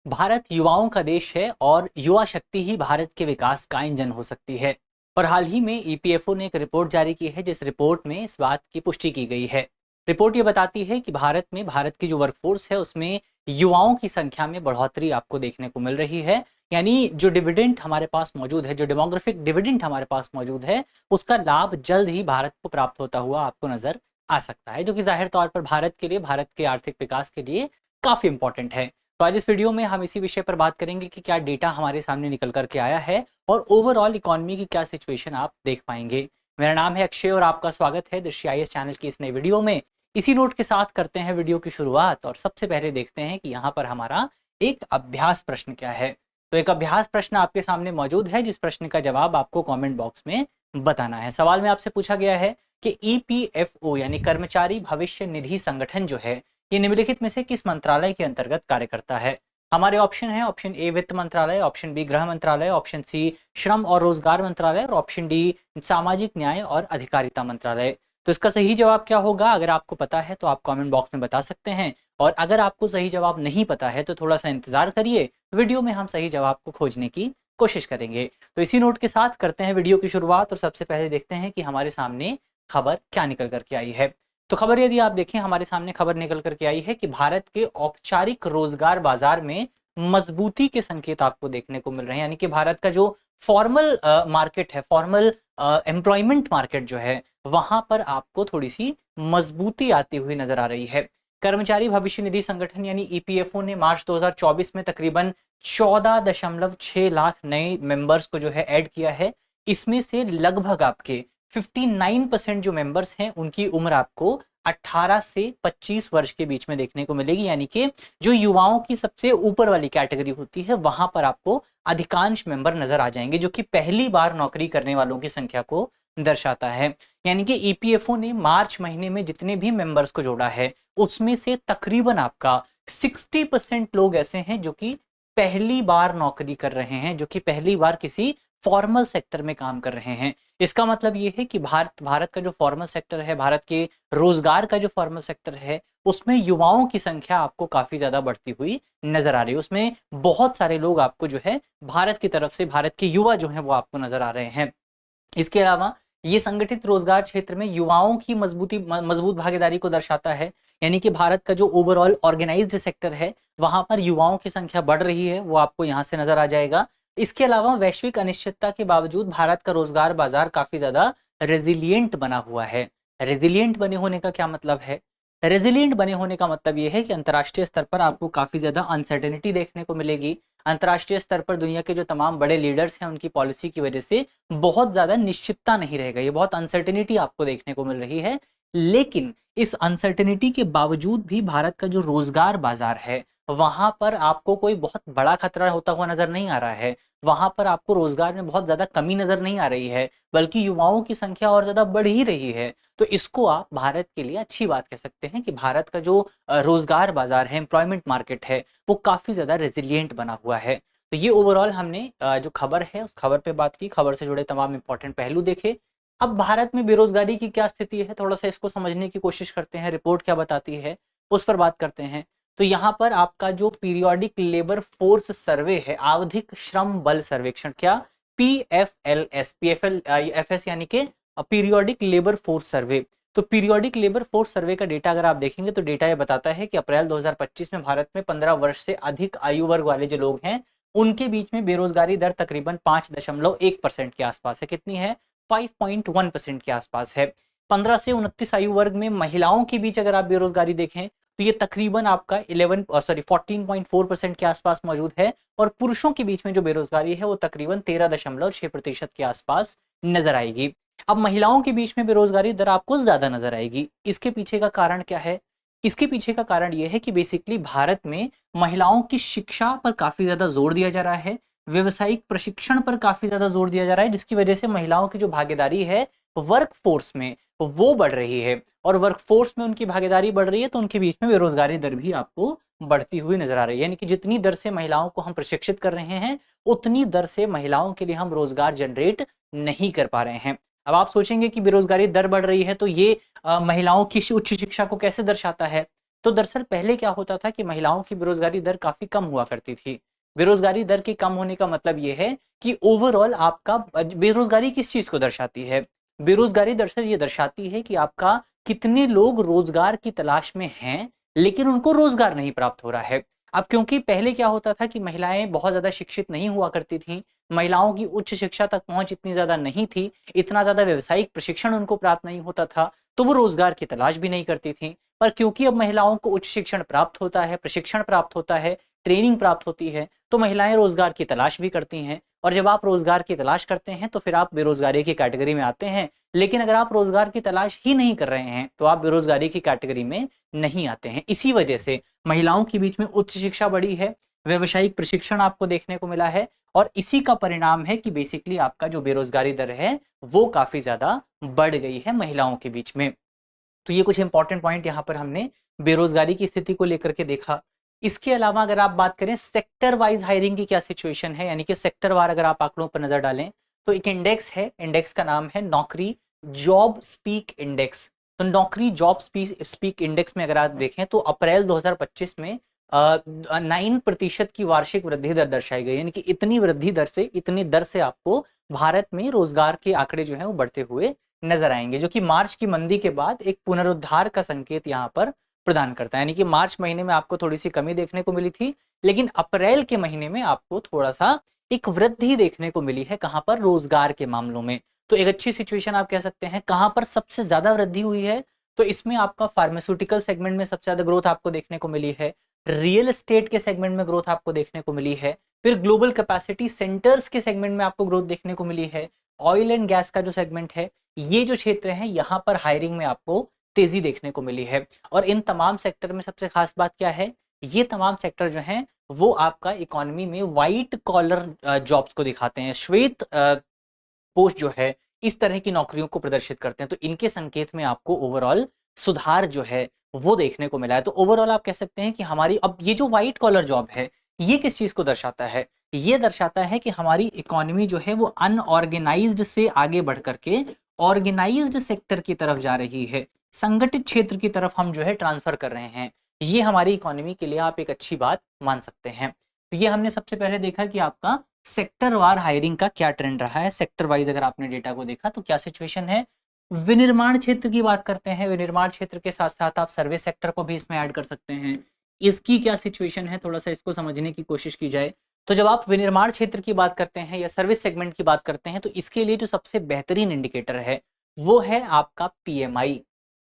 भारत युवाओं का देश है और युवा शक्ति ही भारत के विकास का इंजन हो सकती है। पर हाल ही में ईपीएफओ ने एक रिपोर्ट जारी की है, जिस रिपोर्ट में इस बात की पुष्टि की गई है। रिपोर्ट ये बताती है कि भारत की जो वर्कफोर्स है उसमें युवाओं की संख्या में बढ़ोतरी आपको देखने को मिल रही है। यानी जो डिविडेंड हमारे पास मौजूद है, जो डेमोग्राफिक डिविडेंड हमारे पास मौजूद है, उसका लाभ जल्द ही भारत को प्राप्त होता हुआ आपको नजर आ सकता है, जो कि जाहिर तौर पर भारत के आर्थिक विकास के लिए काफी इंपॉर्टेंट है। तो आज इस वीडियो में हम इसी विषय पर बात करेंगे कि क्या डेटा हमारे सामने निकल करके आया है और ओवरऑल इकोनॉमी की क्या सिचुएशन आप देख पाएंगे। मेरा नाम है अक्षय और आपका स्वागत है दृश्य चैनल की इस नई वीडियो में। इसी नोट के साथ करते हैं वीडियो की शुरुआत और सबसे पहले देखते हैं कि यहाँ पर हमारा एक अभ्यास प्रश्न क्या है। तो एक अभ्यास प्रश्न आपके सामने मौजूद है, जिस प्रश्न का जवाब आपको कॉमेंट बॉक्स में बताना है। सवाल में आपसे पूछा गया है कि ईपीएफओ यानी कर्मचारी भविष्य निधि संगठन जो है, ये निम्नलिखित में से किस मंत्रालय के अंतर्गत कार्य करता है। हमारे ऑप्शन है, ऑप्शन ए वित्त मंत्रालय, ऑप्शन बी गृह मंत्रालय, ऑप्शन सी श्रम और रोजगार मंत्रालय और ऑप्शन डी सामाजिक न्याय और अधिकारिता मंत्रालय। तो इसका सही जवाब क्या होगा, अगर आपको पता है तो आप कमेंट बॉक्स में बता सकते हैं, और अगर आपको सही जवाब नहीं पता है तो थोड़ा सा इंतजार करिए, वीडियो में हम सही जवाब को खोजने की कोशिश करेंगे। तो इसी नोट के साथ करते हैं वीडियो की शुरुआत और सबसे पहले देखते हैं कि हमारे सामने खबर क्या निकल करके आई है। तो खबर यदि आप देखें, हमारे सामने खबर निकल करके आई है कि भारत के औपचारिक रोजगार बाजार में मजबूती के संकेत आपको देखने को मिल रहे हैं। यानी कि भारत का जो फॉर्मल मार्केट है, फॉर्मल एम्प्लॉयमेंट मार्केट जो है, वहां पर आपको थोड़ी सी मजबूती आती हुई नजर आ रही है। कर्मचारी भविष्य निधि संगठन यानी ईपीएफओ ने मार्च 2024 में तकरीबन 14.6 लाख नए मेंबर्स को जो है ऐड किया है। इसमें से लगभग आपके 59% जो मेंबर्स हैं उनकी उम्र आपको 18 से 25 वर्ष के बीच में देखने को मिलेगी। यानी कि जो युवाओं की सबसे ऊपर वाली कैटेगरी होती है, वहां पर आपको अधिकांश मेंबर नजर आ जाएंगे, जो कि पहली बार नौकरी करने वालों की संख्या को दर्शाता है। यानी कि ईपीएफओ ने मार्च महीने में जितने भी मेंबर्स को जोड़ा है, उसमें से तकरीबन आपका 60% लोग ऐसे हैं जो कि पहली बार नौकरी कर रहे हैं, जो कि पहली बार किसी फॉर्मल सेक्टर में काम कर रहे हैं। इसका मतलब ये है कि भारत का जो फॉर्मल सेक्टर है, भारत के रोजगार का जो फॉर्मल सेक्टर है, उसमें युवाओं की संख्या आपको काफी ज्यादा बढ़ती हुई नजर आ रही है। उसमें बहुत सारे लोग आपको जो है भारत की तरफ से, भारत के युवा जो है वो आपको नजर आ रहे हैं। इसके अलावा ये संगठित रोजगार क्षेत्र में युवाओं की मजबूत भागीदारी को दर्शाता है। यानी कि भारत का जो ओवरऑल ऑर्गेनाइज्ड सेक्टर है, वहां पर युवाओं की संख्या बढ़ रही है, वो आपको यहाँ से नजर आ जाएगा। इसके अलावा वैश्विक अनिश्चितता के बावजूद भारत का रोजगार बाजार काफी ज्यादा रेजिलियंट बना हुआ है। रेजिलियंट बने होने का क्या मतलब है? रेजिलियंट बने होने का मतलब यह है कि अंतर्राष्ट्रीय स्तर पर आपको काफी ज्यादा अनसर्टेनिटी देखने को मिलेगी। अंतर्राष्ट्रीय स्तर पर दुनिया के जो तमाम बड़े लीडर्स हैं, उनकी पॉलिसी की वजह से बहुत ज्यादा निश्चितता नहीं रहेगा, ये बहुत अनसर्टेनिटी आपको देखने को मिल रही है। लेकिन इस अनसर्टेनिटी के बावजूद भी भारत का जो रोजगार बाजार है, वहां पर आपको कोई बहुत बड़ा खतरा होता हुआ नजर नहीं आ रहा है। वहां पर आपको रोजगार में बहुत ज्यादा कमी नजर नहीं आ रही है, बल्कि युवाओं की संख्या और ज्यादा बढ़ ही रही है। तो इसको आप भारत के लिए अच्छी बात कह सकते हैं कि भारत का जो रोजगार बाजार है, एम्प्लॉयमेंट मार्केट है, वो काफी ज्यादा रेजिलियंट बना हुआ है। तो ये ओवरऑल हमने जो खबर है उस खबर पे बात की, खबर से जुड़े तमाम इंपॉर्टेंट पहलू देखे। अब भारत में बेरोजगारी की क्या स्थिति है, थोड़ा सा इसको समझने की कोशिश करते हैं, रिपोर्ट क्या बताती है उस पर बात करते हैं। तो यहाँ पर आपका जो पीरियोडिक लेबर फोर्स सर्वे है, आवधिक श्रम बल सर्वेक्षण, क्या पीएफएस यानी कि पीरियोडिक लेबर फोर्स सर्वे। तो पीरियोडिक लेबर फोर्स सर्वे का डेटा अगर आप देखेंगे तो डेटा ये बताता है कि अप्रैल 2025 में भारत में 15 वर्ष से अधिक आयु वर्ग वाले जो लोग हैं, उनके बीच में बेरोजगारी दर तकरीबन 5.1% के आसपास है। कितनी है? 5.1% के आसपास है। 15 से 29 आयु वर्ग में महिलाओं के बीच अगर आप बेरोजगारी देखें तो ये तकरीबन आपका 14.4% के आसपास मौजूद है, और पुरुषों के बीच में जो बेरोजगारी है वो तकरीबन 13.6% के आसपास नजर आएगी। अब महिलाओं के बीच में बेरोजगारी दर आपको ज्यादा नजर आएगी। इसके पीछे का कारण क्या है? इसके पीछे का कारण यह है कि बेसिकली भारत में महिलाओं की शिक्षा पर काफी ज्यादा जोर दिया जा रहा है, व्यवसायिक प्रशिक्षण पर काफी ज्यादा जोर दिया जा रहा है, जिसकी वजह से महिलाओं की जो भागीदारी है वर्क फोर्स में, वो बढ़ रही है। और वर्क फोर्स में उनकी भागीदारी बढ़ रही है तो उनके बीच में बेरोजगारी दर भी आपको बढ़ती हुई नजर आ रही है। यानी कि जितनी दर से महिलाओं को हम प्रशिक्षित कर रहे हैं, उतनी दर से महिलाओं के लिए हम रोजगार जनरेट नहीं कर पा रहे हैं। अब आप सोचेंगे कि बेरोजगारी दर बढ़ रही है तो ये महिलाओं की उच्च शिक्षा को कैसे दर्शाता है? तो दरअसल पहले क्या होता था कि महिलाओं की बेरोजगारी दर काफी कम हुआ करती थी। बेरोजगारी दर के कम होने का मतलब ये है कि ओवरऑल आपका बेरोजगारी किस चीज को दर्शाती है? बेरोजगारी दरअसल ये दर्शाती है कि आपका कितने लोग रोजगार की तलाश में हैं लेकिन उनको रोजगार नहीं प्राप्त हो रहा है। अब क्योंकि पहले क्या होता था कि महिलाएं बहुत ज्यादा शिक्षित नहीं हुआ करती थी, महिलाओं की उच्च शिक्षा तक पहुंच इतनी ज्यादा नहीं थी, इतना ज्यादा व्यवसायिक प्रशिक्षण उनको प्राप्त नहीं होता था, तो वो रोजगार की तलाश भी नहीं करती थी। पर क्योंकि अब महिलाओं को उच्च शिक्षण प्राप्त होता है, प्रशिक्षण प्राप्त होता है, ट्रेनिंग प्राप्त होती है, तो महिलाएं रोजगार की तलाश भी करती हैं। और जब आप रोजगार की तलाश करते हैं तो फिर आप बेरोजगारी की कैटेगरी में आते हैं। लेकिन अगर आप रोजगार की तलाश ही नहीं कर रहे हैं तो आप बेरोजगारी की कैटेगरी में नहीं आते हैं। इसी वजह से महिलाओं के बीच में उच्च शिक्षा बढ़ी है, व्यवसायिक प्रशिक्षण आपको देखने को मिला है, और इसी का परिणाम है कि बेसिकली आपका जो बेरोजगारी दर है वो काफी ज्यादा बढ़ गई है महिलाओं के बीच में। तो ये कुछ इंपॉर्टेंट पॉइंट यहाँ पर हमने बेरोजगारी की स्थिति को लेकर के देखा। इसके अलावा अगर आप बात करें सेक्टर वाइज हायरिंग की क्या सिचुएशन है, यानी कि सेक्टर वार अगर आप आंकड़ों पर नजर डालें तो एक इंडेक्स है, इंडेक्स का नाम है नौकरी जॉब स्पीक इंडेक्स। तो नौकरी जॉब स्पीक इंडेक्स में अगर आप देखें तो अप्रैल 2025 में 9% की वार्षिक वृद्धि दर दर्शाई गई, यानी कि इतनी दर से आपको भारत में रोजगार के आंकड़े जो है वो बढ़ते हुए नजर आएंगे, जो कि मार्च की मंदी के बाद एक पुनरुद्धार का संकेत यहाँ पर प्रदान करता है। यानी कि मार्च महीने में आपको थोड़ी सी कमी देखने को मिली थी, लेकिन अप्रैल के महीने में आपको थोड़ा सा एक वृद्धि देखने को मिली है, कहां पर? रोजगार के मामलों में। तो एक अच्छी सिचुएशन आप कह सकते हैं। कहां पर सबसे ज्यादा वृद्धि हुई है? तो इसमें आपका फार्मास्यूटिकल सेगमेंट में सबसे ज्यादा ग्रोथ आपको देखने को मिली है, रियल एस्टेट के सेगमेंट में ग्रोथ आपको देखने को मिली है, फिर ग्लोबल कैपेसिटी सेंटर्स के सेगमेंट में आपको ग्रोथ देखने को मिली है, ऑयल एंड गैस का जो सेगमेंट है, ये जो क्षेत्र है यहाँ पर हायरिंग में आपको तेजी देखने को मिली है। और इन तमाम सेक्टर में सबसे खास बात क्या है? ये तमाम सेक्टर जो हैं वो आपका इकोनॉमी में व्हाइट कॉलर जॉब्स को दिखाते हैं, श्वेत पोस्ट जो है इस तरह की नौकरियों को प्रदर्शित करते हैं। तो इनके संकेत में आपको ओवरऑल सुधार जो है वो देखने को मिला है। तो ओवरऑल आप कह सकते हैं कि हमारी अब ये जो व्हाइट कॉलर जॉब है ये किस चीज को दर्शाता है? ये दर्शाता है कि हमारी इकोनॉमी जो है वो अनऑर्गेनाइज्ड से आगे बढ़ करके ऑर्गेनाइज्ड सेक्टर की तरफ जा रही है, संगठित क्षेत्र की तरफ हम जो है ट्रांसफर कर रहे हैं। ये हमारी इकोनॉमी के लिए आप एक अच्छी बात मान सकते हैं। तो ये हमने सबसे पहले देखा कि आपका सेक्टर वार हायरिंग का क्या ट्रेंड रहा है। सेक्टर वाइज अगर आपने डेटा को देखा तो क्या सिचुएशन है। विनिर्माण क्षेत्र की बात करते हैं, विनिर्माण क्षेत्र के साथ साथ आप सर्विस सेक्टर को भी इसमें ऐड कर सकते हैं। इसकी क्या सिचुएशन है, थोड़ा सा इसको समझने की कोशिश की जाए तो जब आप विनिर्माण क्षेत्र की बात करते हैं या सर्विस सेगमेंट की बात करते हैं तो इसके लिए जो सबसे बेहतरीन इंडिकेटर है वो है आपका पीएमआई।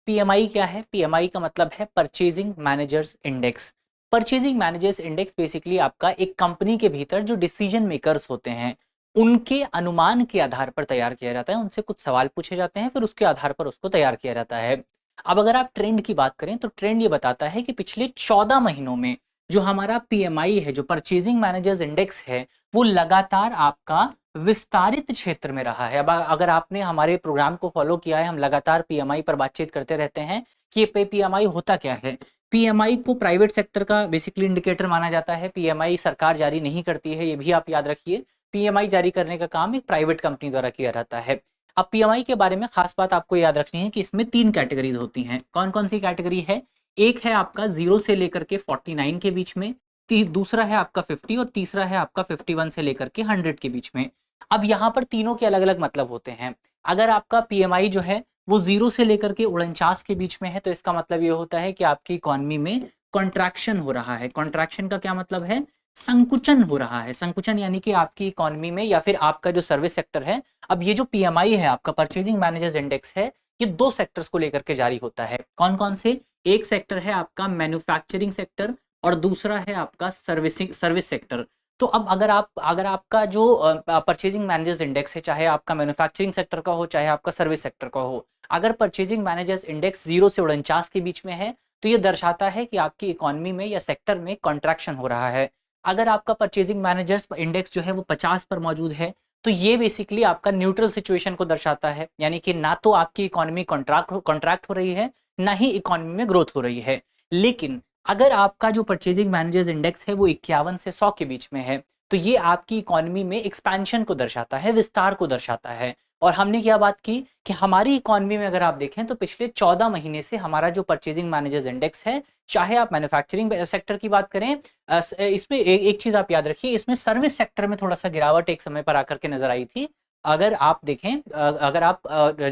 पीएमआई क्या है? पीएमआई का मतलब है purchasing managers index. Purchasing managers index basically आपका एक कंपनी के भीतर जो डिसीजन मेकर्स होते हैं उनके अनुमान के आधार पर तैयार किया जाता है। उनसे कुछ सवाल पूछे जाते हैं, फिर उसके आधार पर उसको तैयार किया जाता है। अब अगर आप ट्रेंड की बात करें तो ट्रेंड ये बताता है कि पिछले 14 महीनों में जो हमारा पीएमआई है, जो परचेजिंग मैनेजर्स इंडेक्स है, वो लगातार आपका विस्तारित क्षेत्र में रहा है। अब अगर आपने हमारे प्रोग्राम को फॉलो किया है, हम लगातार पीएमआई पर बातचीत करते रहते हैं कि ये पीएमआई होता क्या है। पीएमआई को प्राइवेट सेक्टर का बेसिकली इंडिकेटर माना जाता है। पीएमआई सरकार जारी नहीं करती है, ये भी आप याद रखिए। पीएमआई जारी करने का काम एक प्राइवेट कंपनी द्वारा किया जाता है। अब पीएमआई के बारे में खास बात आपको याद रखनी है कि इसमें 3 कैटेगरीज होती हैं। कौन कौन सी कैटेगरी है? एक है आपका 0 से लेकर के 49 के बीच में, दूसरा है आपका 50 और तीसरा है आपका 51 से लेकर के 100 के बीच में। अब यहाँ पर तीनों के अलग अलग मतलब होते हैं। अगर आपका पीएमआई जो है वो 0 से लेकर के 49 के बीच में है तो इसका मतलब ये होता है कि आपकी इकोनॉमी में कॉन्ट्रैक्शन हो रहा है। कॉन्ट्रैक्शन का क्या मतलब है? संकुचन हो रहा है। संकुचन यानी कि आपकी इकोनॉमी में या फिर आपका जो सर्विस सेक्टर है। अब ये जो पीएमआई है आपका परचेजिंग मैनेजर्स इंडेक्स है, ये 2 सेक्टर्स को लेकर के जारी होता है। कौन कौन से? एक सेक्टर है आपका मैन्युफैक्चरिंग सेक्टर और दूसरा है आपका सर्विस सेक्टर। तो अब अगर आपका जो परचेजिंग मैनेजर्स इंडेक्स है, चाहे आपका मैन्युफैक्चरिंग सेक्टर का हो चाहे आपका सर्विस सेक्टर का हो, अगर परचेजिंग मैनेजर्स इंडेक्स 0 से 49 के बीच में है तो ये दर्शाता है कि आपकी इकोनॉमी में या सेक्टर में कॉन्ट्रैक्शन हो रहा है। अगर आपका परचेजिंग मैनेजर्स इंडेक्स जो है वो 50 पर मौजूद है तो ये बेसिकली आपका न्यूट्रल सिचुएशन को दर्शाता है, यानी कि ना तो आपकी इकोनॉमी कॉन्ट्रैक्ट हो रही है ना ही इकोनॉमी में ग्रोथ हो रही है। लेकिन अगर आपका जो परचेजिंग मैनेजर्स इंडेक्स है वो 51 से 100 के बीच में है तो ये आपकी इकोनॉमी में एक्सपेंशन को दर्शाता है, विस्तार को दर्शाता है। और हमने क्या बात की कि हमारी इकोनॉमी में अगर आप देखें तो पिछले 14 महीने से हमारा जो परचेजिंग मैनेजर्स इंडेक्स है, चाहे आप मैन्युफैक्चरिंग सेक्टर की बात करें, इसमें एक चीज आप याद रखिए, इसमें सर्विस सेक्टर में थोड़ा सा गिरावट एक समय पर आकर के नजर आई थी। अगर आप देखें, अगर आप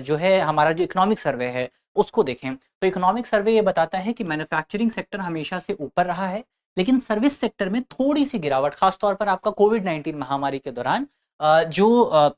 जो है हमारा जो इकोनॉमिक सर्वे है उसको देखें, तो इकोनॉमिक सर्वे ये बताता है कि मैन्युफैक्चरिंग सेक्टर हमेशा से ऊपर रहा है, लेकिन सर्विस सेक्टर में थोड़ी सी गिरावट, खासतौर पर आपका कोविड-19 महामारी के दौरान जो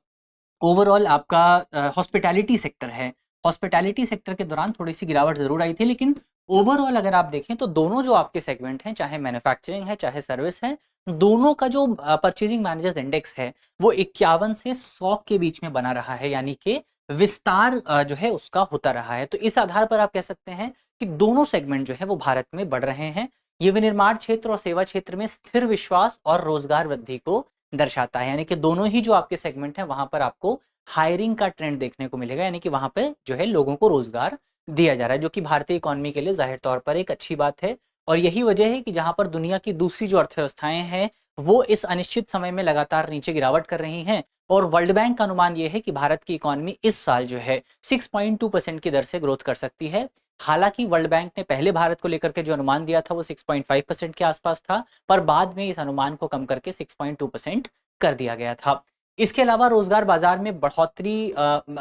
ओवरऑल आपका हॉस्पिटैलिटी सेक्टर है, हॉस्पिटैलिटी सेक्टर के दौरान थोड़ी सी गिरावट जरूर आई थी, लेकिन ओवरऑल अगर आप देखें तो दोनों जो आपके सेगमेंट हैं, चाहे मैन्युफैक्चरिंग है चाहे सर्विस है, दोनों का जो परचेजिंग मैनेजर्स इंडेक्स है वो 51 से 100 के बीच में बना रहा है, यानी कि विस्तार जो है उसका होता रहा है। तो इस आधार पर आप कह सकते हैं कि दोनों सेगमेंट जो है वो भारत में बढ़ रहे हैं। ये विनिर्माण क्षेत्र और सेवा क्षेत्र में स्थिर विश्वास और रोजगार वृद्धि को दर्शाता है, यानी कि दोनों ही जो आपके सेगमेंट हैं वहां पर आपको हायरिंग का ट्रेंड देखने को मिलेगा, यानी कि वहां पे जो है लोगों को रोजगार दिया जा रहा है, जो कि भारतीय इकोनॉमी के लिए जाहिर तौर पर एक अच्छी बात है। और यही वजह है कि जहां पर दुनिया की दूसरी जो अर्थव्यवस्थाएं हैं वो इस अनिश्चित समय में लगातार नीचे गिरावट कर रही हैं, और वर्ल्ड बैंक का अनुमान यह है कि भारत की इकोनॉमी इस साल जो है 6.2% की दर से ग्रोथ कर सकती है। हालांकि वर्ल्ड बैंक ने पहले भारत को लेकर के जो अनुमान दिया था वो 6.5% के आसपास था, पर बाद में इस अनुमान को कम करके 6.2% कर दिया गया था। इसके अलावा रोजगार बाजार में बढ़ोतरी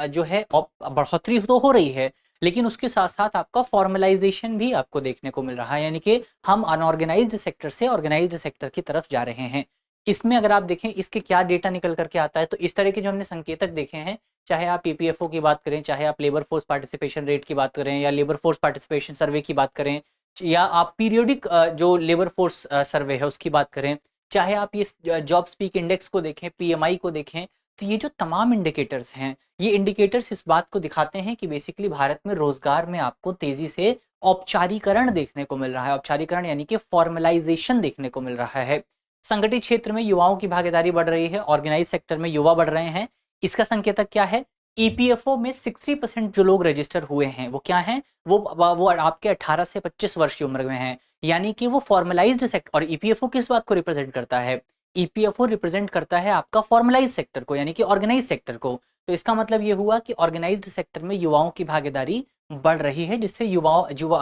जो है बढ़ोतरी तो हो रही है, लेकिन उसके साथ साथ आपका फॉर्मलाइजेशन भी आपको देखने को मिल रहा है, यानी कि हम अनऑर्गेनाइज्ड सेक्टर से ऑर्गेनाइज्ड सेक्टर की तरफ जा रहे हैं। इसमें अगर आप देखें इसके क्या डेटा निकल करके आता है, तो इस तरह के जो हमने संकेतक देखे हैं, चाहे आप ईपीएफओ की बात करें, चाहे आप लेबर फोर्स पार्टिसिपेशन रेट की बात करें, या लेबर फोर्स पार्टिसिपेशन सर्वे की बात करें, या आप पीरियोडिक जो लेबर फोर्स सर्वे है उसकी बात करें, चाहे आप ये जॉब स्पीक इंडेक्स को देखें, पीएमआई को देखें, तो ये जो तमाम इंडिकेटर्स हैं, ये इंडिकेटर्स इस बात को दिखाते हैं कि बेसिकली भारत में रोजगार में आपको तेजी से औपचारीकरण देखने को मिल रहा है। औपचारीकरण यानी कि फॉर्मलाइजेशन देखने को मिल रहा है। संगठित क्षेत्र में युवाओं की भागीदारी बढ़ रही है, ऑर्गेनाइज सेक्टर में युवा बढ़ रहे हैं। इसका संकेतक क्या है? ईपीएफओ में 60% जो लोग रजिस्टर हुए हैं वो क्या हैं? वो आपके 18 से 25 वर्ष की उम्र में हैं, यानी कि वो फॉर्मलाइज्ड सेक्टर। और ईपीएफओ किस बात को रिप्रेजेंट करता है? ईपीएफओ रिप्रेजेंट करता है आपका फॉर्मलाइज सेक्टर को, यानी कि ऑर्गेनाइज सेक्टर को। तो इसका मतलब ये हुआ कि ऑर्गेनाइज्ड सेक्टर में युवाओं की भागीदारी बढ़ रही है, जिससे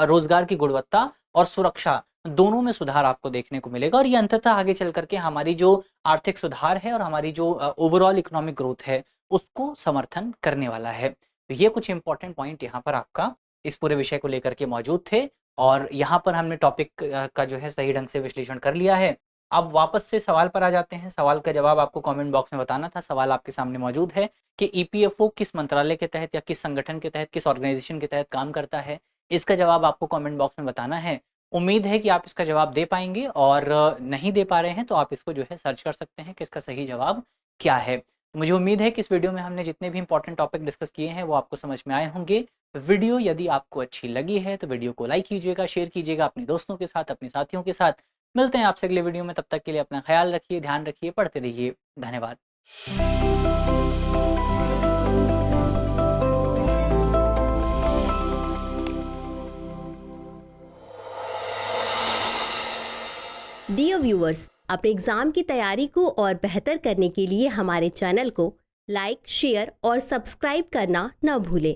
रोजगार की गुणवत्ता और सुरक्षा दोनों में सुधार आपको देखने को मिलेगा, और ये अंततः आगे चल करके हमारी जो आर्थिक सुधार है और हमारी जो ओवरऑल इकोनॉमिक ग्रोथ है उसको समर्थन करने वाला है। तो ये कुछ इंपॉर्टेंट पॉइंट यहाँ पर आपका इस पूरे विषय को लेकर के मौजूद थे, और यहाँ पर हमने टॉपिक का जो है सही ढंग से विश्लेषण कर लिया है। अब वापस से सवाल पर आ जाते हैं। सवाल का जवाब आपको कमेंट बॉक्स में बताना था। सवाल आपके सामने मौजूद है कि ईपीएफओ किस मंत्रालय के तहत या किस संगठन के तहत, किस ऑर्गेनाइजेशन के तहत काम करता है। इसका जवाब आपको कमेंट बॉक्स में बताना है। उम्मीद है कि आप इसका जवाब दे पाएंगे, और नहीं दे पा रहे हैं तो आप इसको जो है सर्च कर सकते हैं कि इसका सही जवाब क्या है। मुझे उम्मीद है कि इस वीडियो में हमने जितने भी इंपॉर्टेंट टॉपिक डिस्कस किए हैं वो आपको समझ में आए होंगे। वीडियो यदि आपको अच्छी लगी है तो वीडियो को लाइक कीजिएगा, शेयर कीजिएगा अपने दोस्तों के साथ, अपने साथियों के साथ। मिलते हैं आपसे अगले वीडियो में, तब तक के लिए अपना ख्याल रखिए, ध्यान रखिए, पढ़ते रहिए। धन्यवाद। डियर व्यूअर्स, अपने एग्जाम की तैयारी को और बेहतर करने के लिए हमारे चैनल को लाइक, शेयर और सब्सक्राइब करना न भूलें।